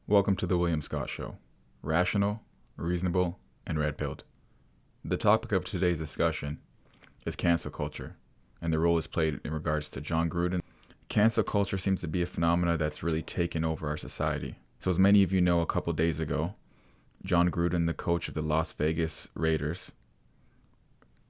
Welcome to the William Scott Show. Rational, reasonable, and red-pilled. The topic of today's discussion is cancel culture and the role it's played in regards to John Gruden. Cancel culture seems to be a phenomena that's really taken over our society. So as many of you know, a couple days ago, John Gruden, the coach of the Las Vegas Raiders,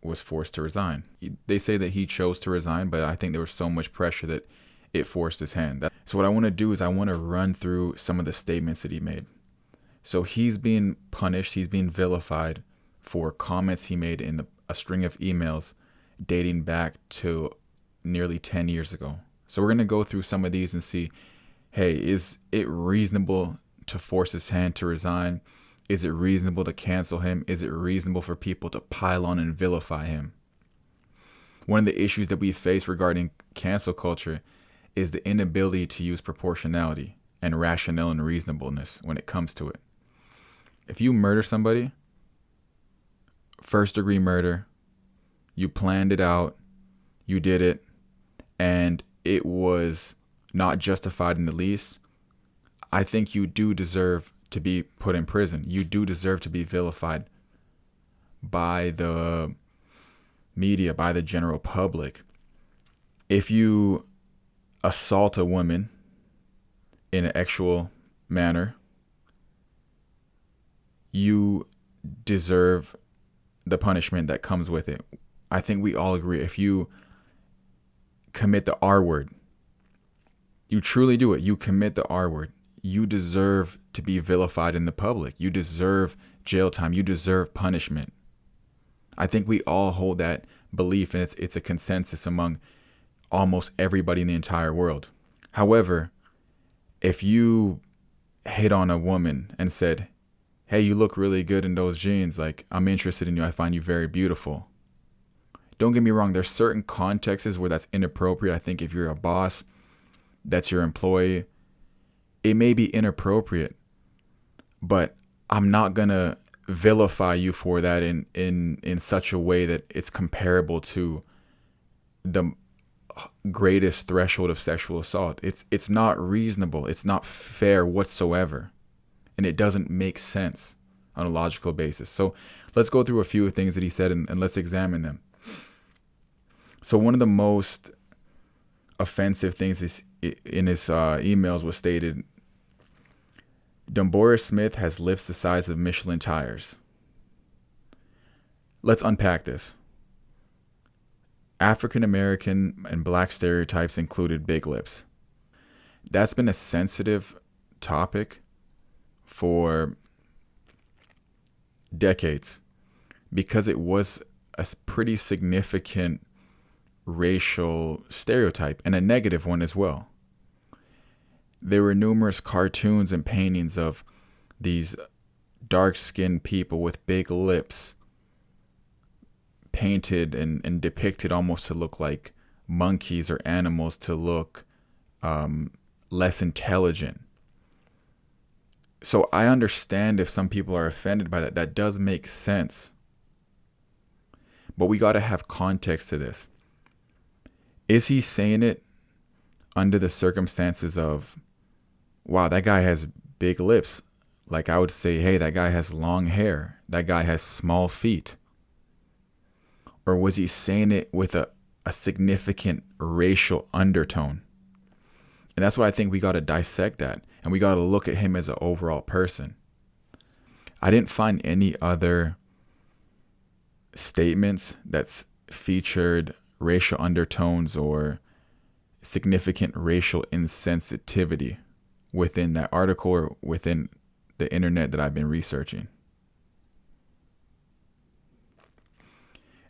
was forced to resign. They say that he chose to resign, but I think there was so much pressure that it forced his hand. So what I want to do is I want to run through some of the statements that he made. So he's being punished, he's being vilified for comments he made in a string of emails dating back to nearly 10 years ago. So we're going to go through some of these and see, hey, is it reasonable to force his hand to resign? Is it reasonable to cancel him? Is it reasonable for people to pile on and vilify him? One of the issues that we face regarding cancel culture is the inability to use proportionality and rationale and reasonableness when it comes to it. If you murder somebody, first degree murder, you planned it out, you did it, and it was not justified in the least, I think you do deserve to be put in prison. You do deserve to be vilified by the media, by the general public. If you assault a woman in an actual manner, you deserve the punishment that comes with it. I think we all agree. If you commit the R word, you truly do it. You commit the R word. You deserve to be vilified in the public. You deserve jail time. You deserve punishment. I think we all hold that belief, and it's a consensus among almost everybody in the entire world. However, if you hit on a woman and said, hey, you look really good in those jeans, like, I'm interested in you, I find you very beautiful. Don't get me wrong, there's certain contexts where that's inappropriate. I think if you're a boss, that's your employee, it may be inappropriate, but I'm not gonna vilify you for that in such a way that it's comparable to the greatest threshold of sexual assault. It's not reasonable. It's not fair whatsoever. And it doesn't make sense on a logical basis. So let's go through a few things that he said and let's examine them. So one of the most offensive things in his emails was stated, Boris Smith has lips the size of Michelin tires. Let's unpack this. African American and black stereotypes included big lips. That's been a sensitive topic for decades because it was a pretty significant racial stereotype and a negative one as well. There were numerous cartoons and paintings of these dark-skinned people with big lips painted and depicted almost to look like monkeys or animals, to look less intelligent. So I understand if some people are offended by that. That does make sense. But we got to have context to this. Is he saying it under the circumstances of, wow, that guy has big lips? Like I would say, hey, that guy has long hair. That guy has small feet. Or was he saying it with a significant racial undertone? And that's why I think we got to dissect that. And we got to look at him as an overall person. I didn't find any other statements that's featured racial undertones or significant racial insensitivity within that article or within the internet that I've been researching.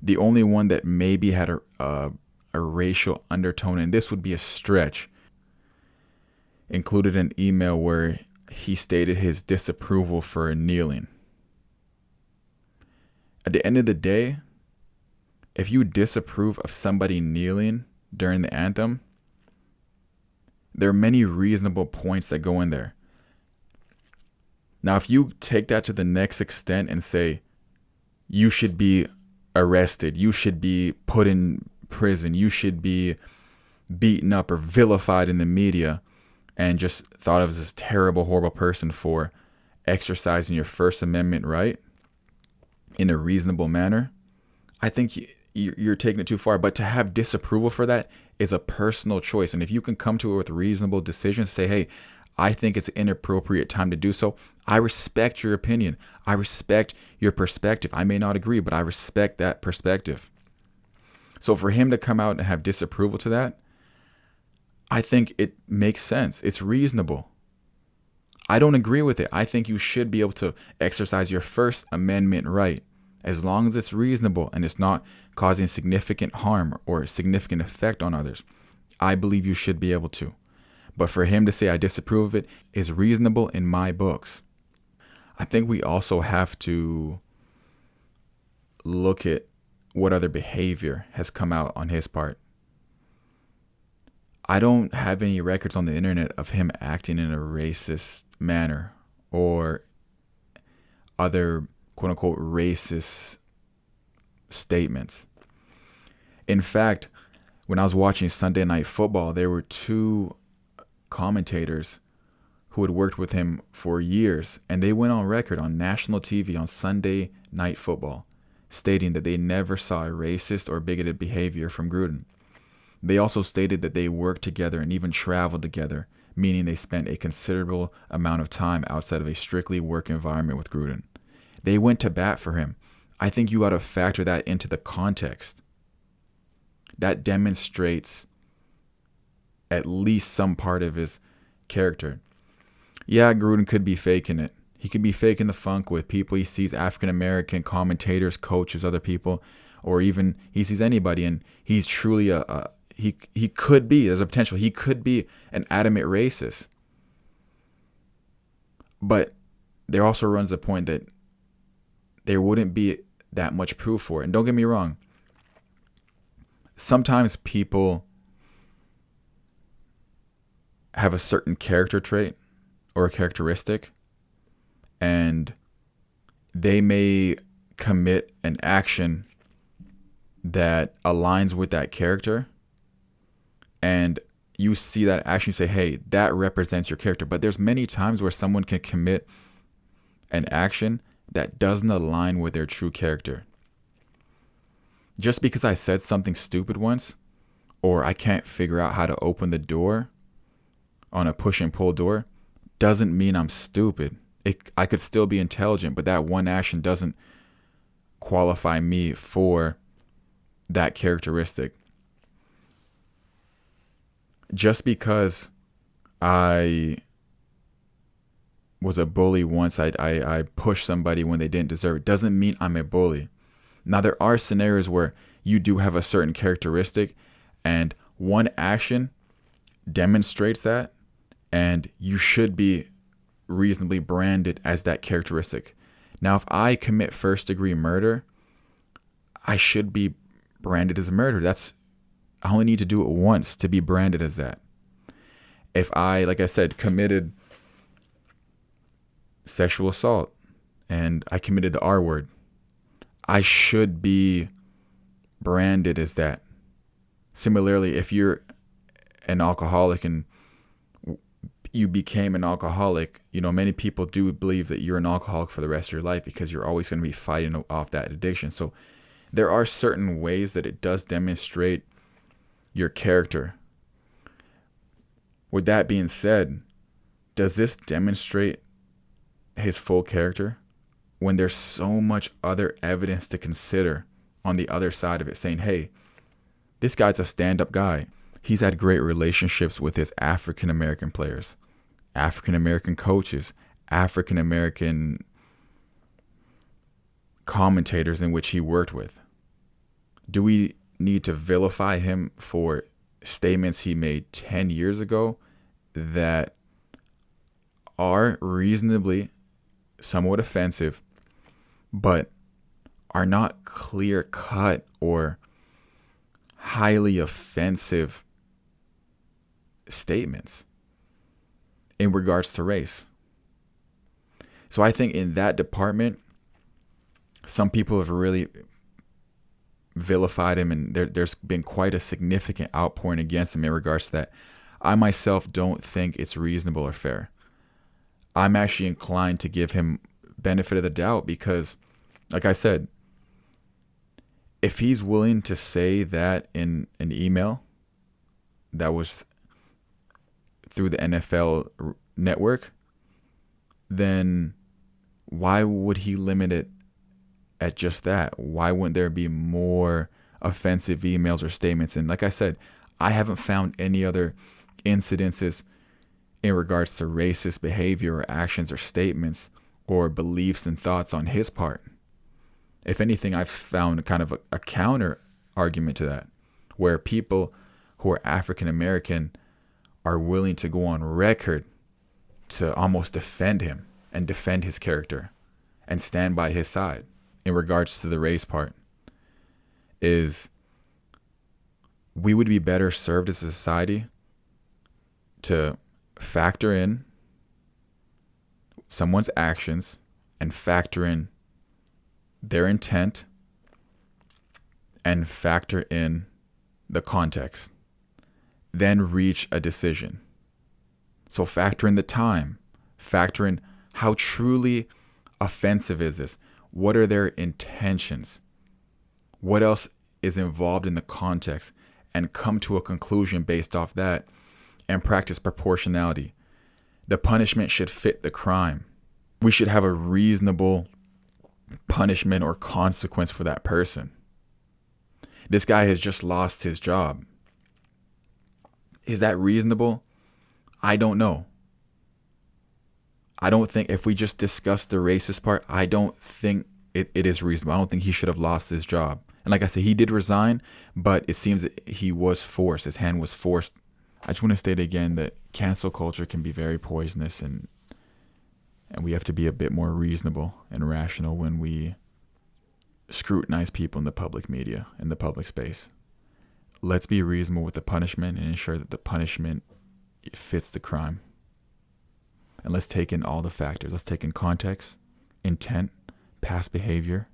The only one that maybe had a racial undertone, and this would be a stretch, included an email where he stated his disapproval for kneeling. At the end of the day, if you disapprove of somebody kneeling during the anthem, there are many reasonable points that go in there. Now, if you take that to the next extent and say, you should be arrested, you should be put in prison, you should be beaten up or vilified in the media and just thought of as this terrible, horrible person for exercising your First Amendment right in a reasonable manner, I think you're taking it too far. But to have disapproval for that is a personal choice. And if you can come to it with reasonable decisions, say, hey, I think it's an inappropriate time to do so. I respect your opinion. I respect your perspective. I may not agree, but I respect that perspective. So for him to come out and have disapproval to that, I think it makes sense. It's reasonable. I don't agree with it. I think you should be able to exercise your First Amendment right as long as it's reasonable and it's not causing significant harm or significant effect on others. I believe you should be able to. But for him to say I disapprove of it is reasonable in my books. I think we also have to look at what other behavior has come out on his part. I don't have any records on the internet of him acting in a racist manner or other quote unquote racist statements. In fact, when I was watching Sunday Night Football, there were two commentators who had worked with him for years, and they went on record on national TV on Sunday Night Football stating that they never saw a racist or bigoted behavior from Gruden. They also stated that they worked together and even traveled together, meaning they spent a considerable amount of time outside of a strictly work environment with Gruden. They went to bat for him. I think you got to factor that into the context. That demonstrates at least some part of his character. Yeah, Gruden could be faking it. He could be faking the funk with people he sees, African-American commentators, coaches, other people, or even he sees anybody, and he's truly he could be, there's a potential, he could be an adamant racist. But there also runs the point that there wouldn't be that much proof for it. And don't get me wrong, sometimes people have a certain character trait or a characteristic, and they may commit an action that aligns with that character, and you see that action, you say, hey, that represents your character. But there's many times where someone can commit an action that doesn't align with their true character. Just because I said something stupid once, or I can't figure out how to open the door on a push and pull door, doesn't mean I'm stupid. I could still be intelligent, but that one action doesn't qualify me for that characteristic. Just because I was a bully once, I pushed somebody when they didn't deserve it, doesn't mean I'm a bully. Now, there are scenarios where you do have a certain characteristic, and one action demonstrates that, and you should be reasonably branded as that characteristic. Now, if I commit first-degree murder, I should be branded as a murderer. I only need to do it once to be branded as that. If I, like I said, committed sexual assault and I committed the R word, I should be branded as that. Similarly, if you're an alcoholic and you became an alcoholic, many people do believe that you're an alcoholic for the rest of your life because you're always going to be fighting off that addiction. So there are certain ways that it does demonstrate your character. With that being said, does this demonstrate his full character when there's so much other evidence to consider on the other side of it, saying, hey, this guy's a stand-up guy. He's had great relationships with his African-American players, African-American coaches, African-American commentators in which he worked with. Do we need to vilify him for statements he made 10 years ago that are reasonably somewhat offensive, but are not clear-cut or highly offensive statements in regards to race? So I think in that department, some people have really vilified him, and there's been quite a significant outpouring against him in regards to that. I myself don't think it's reasonable or fair. I'm actually inclined to give him benefit of the doubt because, like I said, if he's willing to say that in an email that was through the NFL network, then why would he limit it at just that? Why wouldn't there be more offensive emails or statements? And like I said, I haven't found any other incidences in regards to racist behavior or actions or statements or beliefs and thoughts on his part. If anything, I've found kind of a counter argument to that, where people who are African American are willing to go on record to almost defend him and defend his character and stand by his side in regards to the race part. Is we would be better served as a society to factor in someone's actions and factor in their intent and factor in the context, then reach a decision. So factor in the time, factor in how truly offensive is this? What are their intentions? What else is involved in the context? And come to a conclusion based off that and practice proportionality. The punishment should fit the crime. We should have a reasonable punishment or consequence for that person. This guy has just lost his job. Is that reasonable? I don't know. I don't think, if we just discuss the racist part, I don't think it is reasonable. I don't think he should have lost his job. And like I said, he did resign, but it seems that he was forced. His hand was forced. I just want to state again that cancel culture can be very poisonous, and we have to be a bit more reasonable and rational when we scrutinize people in the public media, in the public space. Let's be reasonable with the punishment and ensure that the punishment fits the crime. And let's take in all the factors. Let's take in context, intent, past behavior,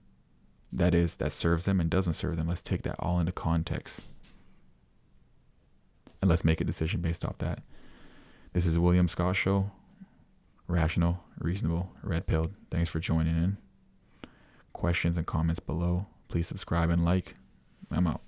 that serves them and doesn't serve them. Let's take that all into context. And let's make a decision based off that. This is William Scott Show. Rational, reasonable, red pilled. Thanks for joining in. Questions and comments below. Please subscribe and like. I'm out.